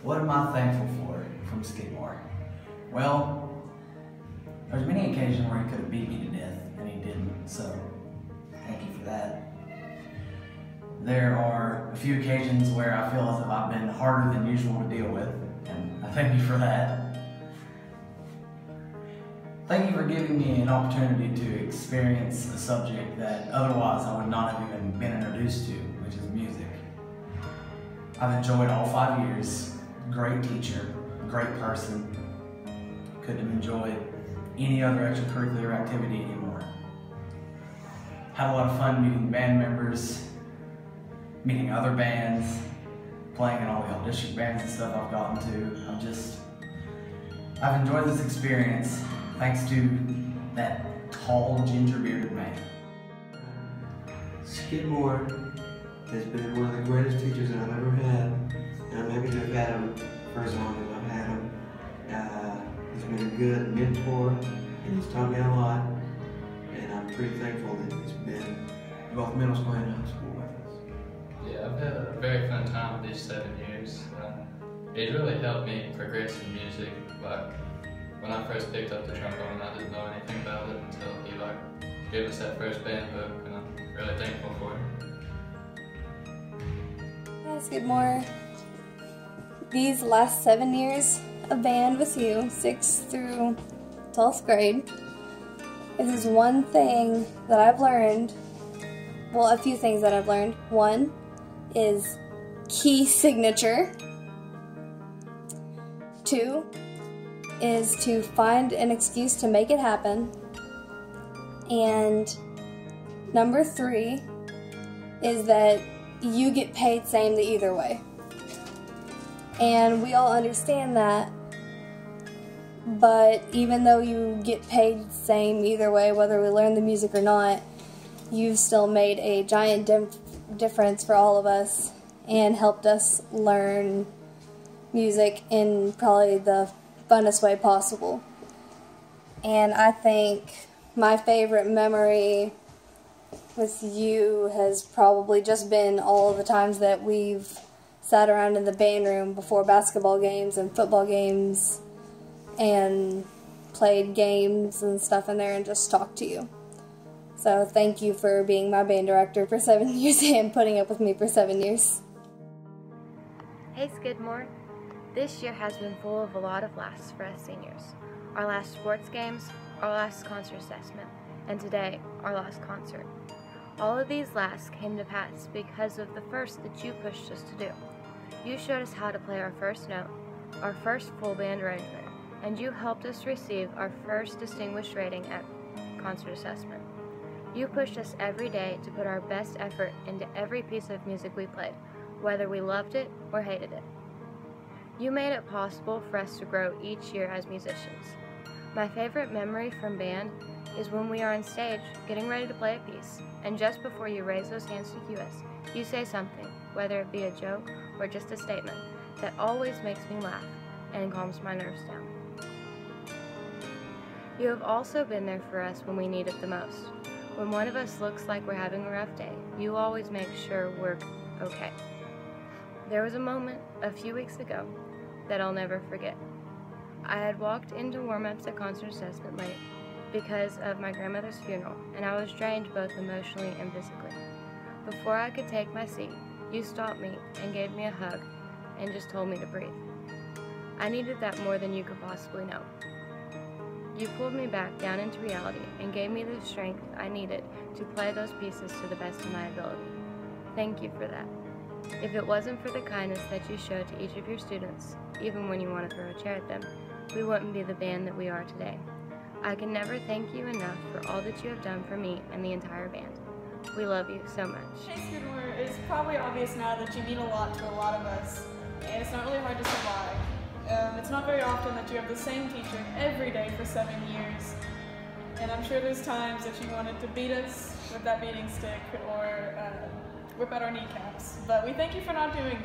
What am I thankful for from Skidmore? Well, there's many occasions where he could have beat me to death, and he didn't, so thank you for that. There are a few occasions where I feel as if I've been harder than usual to deal with, and I thank you for that. Thank you for giving me an opportunity to experience a subject that otherwise I would not have even been introduced to, which is music. I've enjoyed all 5 years. Great teacher, great person. Couldn't have enjoyed any other extracurricular activity anymore. Had a lot of fun meeting band members, meeting other bands, playing in all the all-district bands and stuff I've gotten to. I've enjoyed this experience thanks to that tall, ginger-bearded man. Skidmore has been one of the greatest teachers that I've ever had, and I'm happy to have had him for as long as I've had him. He's been a good mentor, and he's taught me a lot, and I'm pretty thankful that he's been both middle school and high school with us. Yeah, I've had a very fun time with these 7 years. It really helped me progress in music. Like, when I first picked up the trombone, I didn't know anything about it until he gave us that first band book, and I'm really thankful for it. Hi, Skidmore. These last 7 years of band with you, 6th through 12th grade, if there's one thing that I've learned, well, a few things that I've learned. One is key signature. 2 is to find an excuse to make it happen. And number 3 is that you get paid same the either way. And we all understand that, but even though you get paid same either way, whether we learn the music or not, you've still made a giant difference for all of us and helped us learn music in probably the funnest way possible. And I think my favorite memory with you has probably just been all of the times that we've sat around in the band room before basketball games and football games and played games and stuff in there and just talked to you. So thank you for being my band director for 7 years and putting up with me for 7 years. Hey Skidmore, this year has been full of a lot of lasts for us seniors. Our last sports games, our last concert assessment, and today, our last concert. All of these lasts came to pass because of the first that you pushed us to do. You showed us how to play our first note, our first full band arrangement, and you helped us receive our first distinguished rating at concert assessment. You pushed us every day to put our best effort into every piece of music we played, whether we loved it or hated it. You made it possible for us to grow each year as musicians. My favorite memory from band is when we are on stage getting ready to play a piece, and just before you raise those hands to cue us, you say something, whether it be a joke or just a statement, that always makes me laugh and calms my nerves down. You have also been there for us when we need it the most. When one of us looks like we're having a rough day, you always make sure we're okay. There was a moment a few weeks ago that I'll never forget. I had walked into warm-ups at concert assessment late because of my grandmother's funeral, and I was drained both emotionally and physically. Before I could take my seat, you stopped me and gave me a hug and just told me to breathe. I needed that more than you could possibly know. You pulled me back down into reality and gave me the strength I needed to play those pieces to the best of my ability. Thank you for that. If it wasn't for the kindness that you showed to each of your students, even when you want to throw a chair at them, we wouldn't be the band that we are today. I can never thank you enough for all that you have done for me and the entire band. We love you so much. Hey Skidmore, it's probably obvious now that you mean a lot to a lot of us, and it's not really hard to survive. It's not very often that you have the same teacher every day for 7 years, and I'm sure there's times that you wanted to beat us with that beating stick or whip out our kneecaps, but we thank you for not doing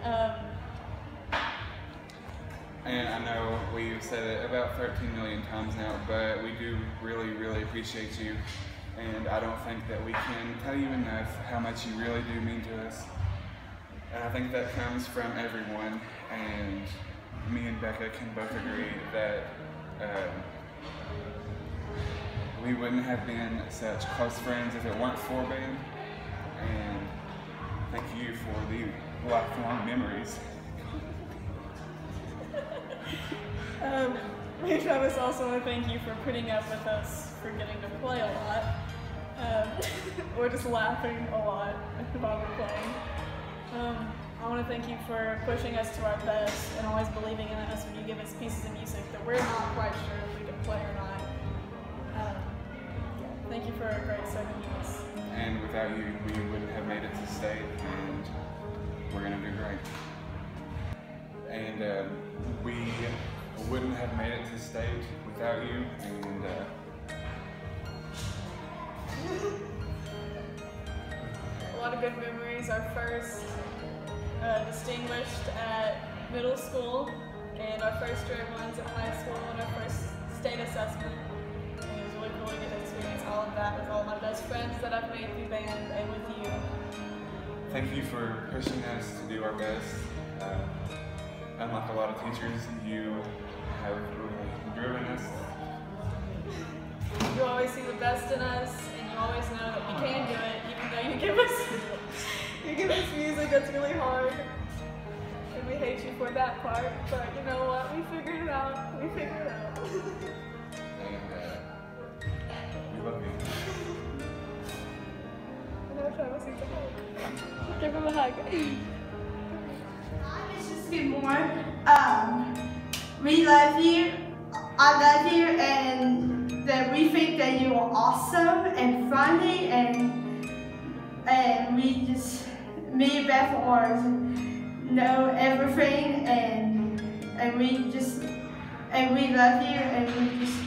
that. And I know we've said it about 13 million times now, but we do really, really appreciate you. And I don't think that we can tell you enough how much you really do mean to us. And I think that comes from everyone, and me and Becca can both agree that we wouldn't have been such close friends if it weren't for band. And thank you for the lifelong memories. Me and Travis also want to thank you for putting up with us for getting to play a lot. Or just laughing a lot while we're playing. I want to thank you for pushing us to our best and always believing in us when you give us pieces of music that we're not quite sure if we can play or not. Thank you for a great 7 years. And without you, we wouldn't have made it to state, and we're going to do great. And we wouldn't have made it to state without you, and a lot of good memories. Our first distinguished at middle school, and our first straight ones at high school, and our first state assessment. And it was really cool to get to experience all of that with all my best friends that I've made through band and with you. thank you for pushing us to do our best. Unlike a lot of teachers, you have really driven us. You always see the best in us, and you always know that we can do it, even though you give us music that's really hard. And we hate you for that part, but you know what? We figured it out. We figured it out. And we love you. And now Travis needs a hug. Give him a hug. Hi, Mrs. Skidmore. We love you. I love you, and that we think that you are awesome and funny, and we just, me and Beth are know everything, and we love you, and we just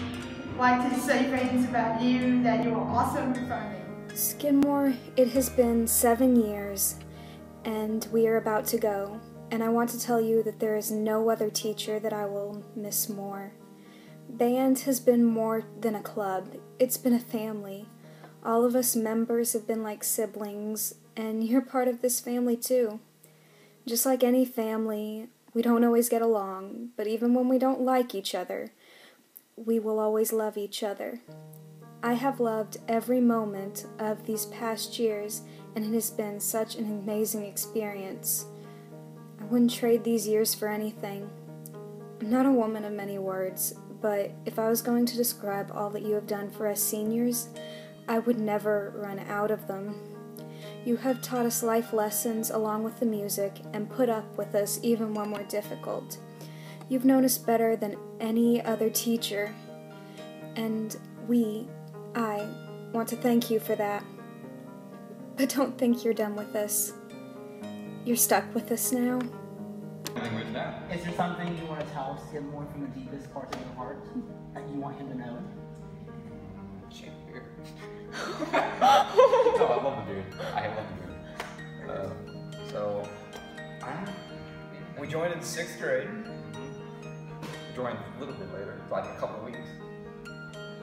like to say things about you, that you are awesome and funny. Skidmore, it has been 7 years, and we are about to go. And I want to tell you that there is no other teacher that I will miss more. Band has been more than a club. It's been a family. All of us members have been like siblings, and you're part of this family too. Just like any family, we don't always get along, but even when we don't like each other, we will always love each other. I have loved every moment of these past years, and it has been such an amazing experience. I wouldn't trade these years for anything. I'm not a woman of many words, but if I was going to describe all that you have done for us seniors, I would never run out of them. You have taught us life lessons along with the music and put up with us even when we're difficult. You've known us better than any other teacher, and I want to thank you for that. But don't think you're done with us. You're stuck with us now. Is there something you want to tell Skidmore from the deepest parts of your heart that you want him to know? No, I love the dude. I love the dude. We joined in 6th grade. Joined a little bit later, like a couple of weeks.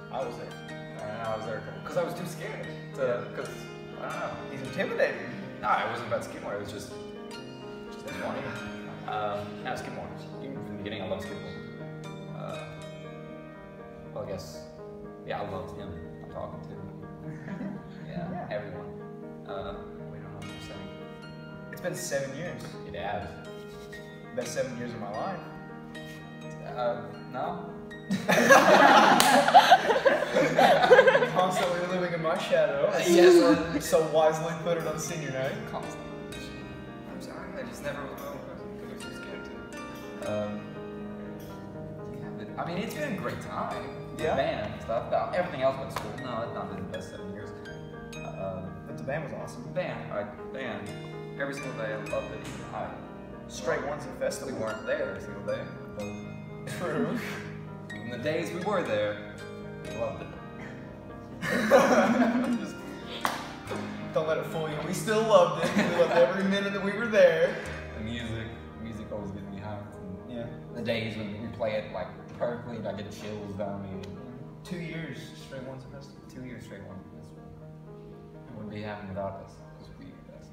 I was there. And I was there because I was too scared. Because I don't know. He's intimidating. No, it wasn't about Skidmore. It was just funny. No, Skidmore. Even from the beginning, I love Skidmore. Well, I guess, yeah, I loved him. I'm talking to. Yeah, everyone. We don't know what you're saying. It's been 7 years. It has. Best 7 years of my life. No. Constantly living in my shadow. Yes. So wisely put it on senior night. Constantly. I'm sorry, I just never was my own person because I was too scared to. Yeah, but I mean, it's been a great time. Yeah. Band and stuff. No, everything else but school. No, it's not been the best 7 years. But the band was awesome. Band. Every single day, I loved it. Straight ones at festival. We weren't there every single day. But True. in the days we were there, we loved it. Just don't let it fool you. We still loved it. We loved every minute that we were there. The music always gets me hyped. Yeah. The days when we play it like perfectly, and I get chills down me. 2 years straight ones at festival. 2 years straight one. It wouldn't be happening without us. Because we are the best.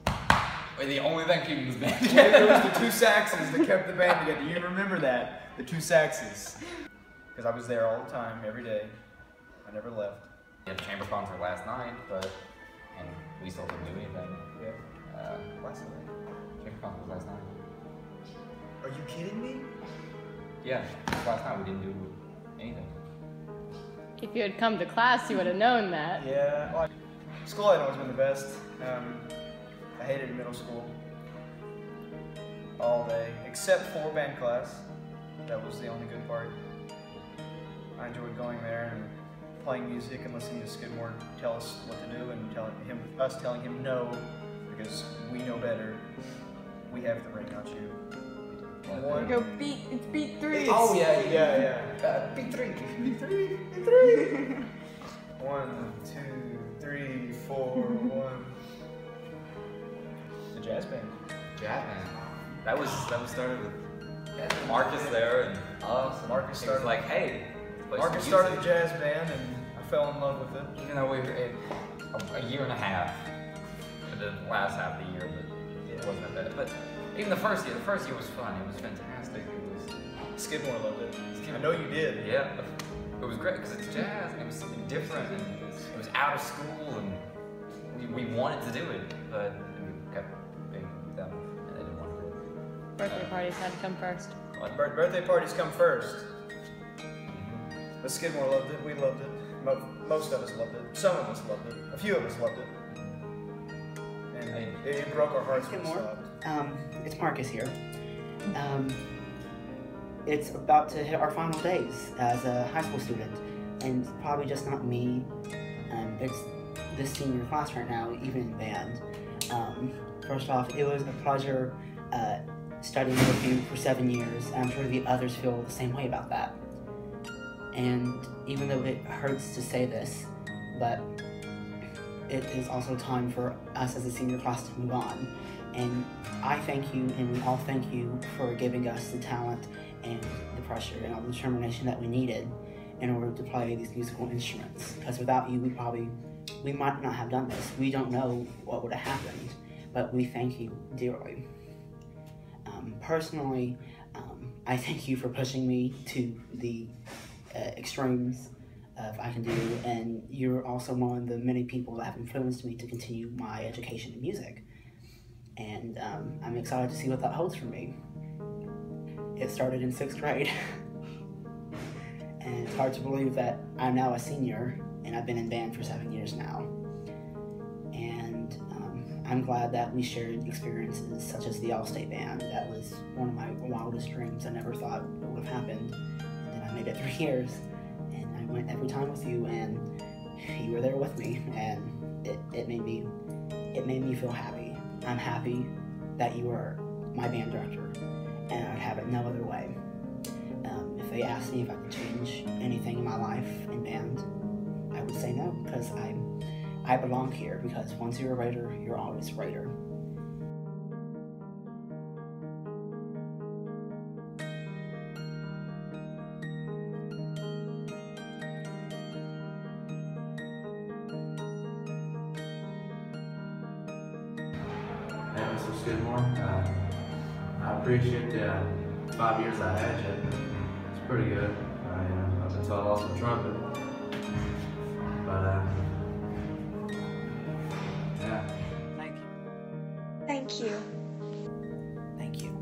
We're the only thing keeping this band It together. was the two saxes that kept the band together. You remember that? The two saxes. Because I was there all the time, every day. I never left. We had a chamber concert last night, and we still didn't do anything. Yeah. Last night. Chamber concert was last night. Are you kidding me? Yeah, last night we didn't do anything. If you had come to class, you would have known that. Yeah. Well, school had always been the best. I hated middle school. All day, except for band class. That was the only good part. I enjoyed going there and playing music and listening to Skidmore tell us what to do and us telling him no, because we know better. We have the ring, not you. One. Go beat. It's beat 3. Oh yeah. Beat three. 1, 2, 3, 4, 1. The jazz band. Jazz band. That was started with Marcus there and us. And Marcus he was started. like, hey. play some Marcus started the music. jazz band, and I fell in love with it. Even though we were a year and a half, for the last half of the year, but it wasn't that bad. But even the first year was fun. It was fantastic. It was. Skidmore loved it. I know you did. Yeah, it was great because it's jazz and it was something different and it was out of school and we wanted to do it, but we kept being them and they didn't want to do it. Birthday parties had to come first. Birthday parties come first. But Skidmore loved it. We loved it. Most of us loved it. Some of us loved it. A few of us loved it. And it broke our hearts when we Skidmore. stopped. It's Marcus here. It's about to hit our final days as a high school student, and probably just not me. It's this senior class right now, even in band. First off, it was a pleasure studying with you for 7 years, and I'm sure the others feel the same way about that. And even though it hurts to say this, but it is also time for us as a senior class to move on. And I thank you, and we all thank you for giving us the talent and the pressure and all the determination that we needed in order to play these musical instruments. Because without you, we might not have done this. We don't know what would have happened, but we thank you dearly. Personally, I thank you for pushing me to the extremes of I can do, and you're also one of the many people that have influenced me to continue my education in music. And I'm excited to see what that holds for me. It started in 6th grade, and it's hard to believe that I'm now a senior, and I've been in band for 7 years now. And I'm glad that we shared experiences such as the All-State Band. That was one of my wildest dreams. I never thought it would have happened. And then I made it 3 years, and I went every time with you, and you were there with me, and it made me feel happy. I'm happy that you are my band director, and I'd have it no other way. If they asked me if I could change anything in my life in band, I would say no, because I belong here, because once you're a writer, you're always a writer. Hey, Mr. Skidmore. I appreciate the 5 years I had you. It's pretty good. Up until I lost my trumpet. But, yeah. Thank you. Thank you.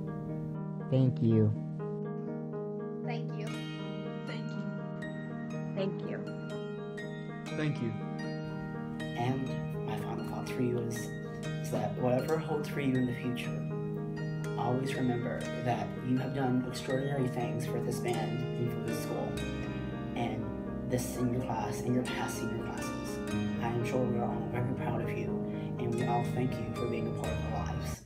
Thank you. Thank you. Thank you. Thank you. Thank you. Thank you. And my final thoughts for you is that whatever holds for you in the future, always remember that you have done extraordinary things for this band and for this school, and this senior class and your past senior classes. I am sure we are all very proud of you, and we all thank you for being a part of our lives.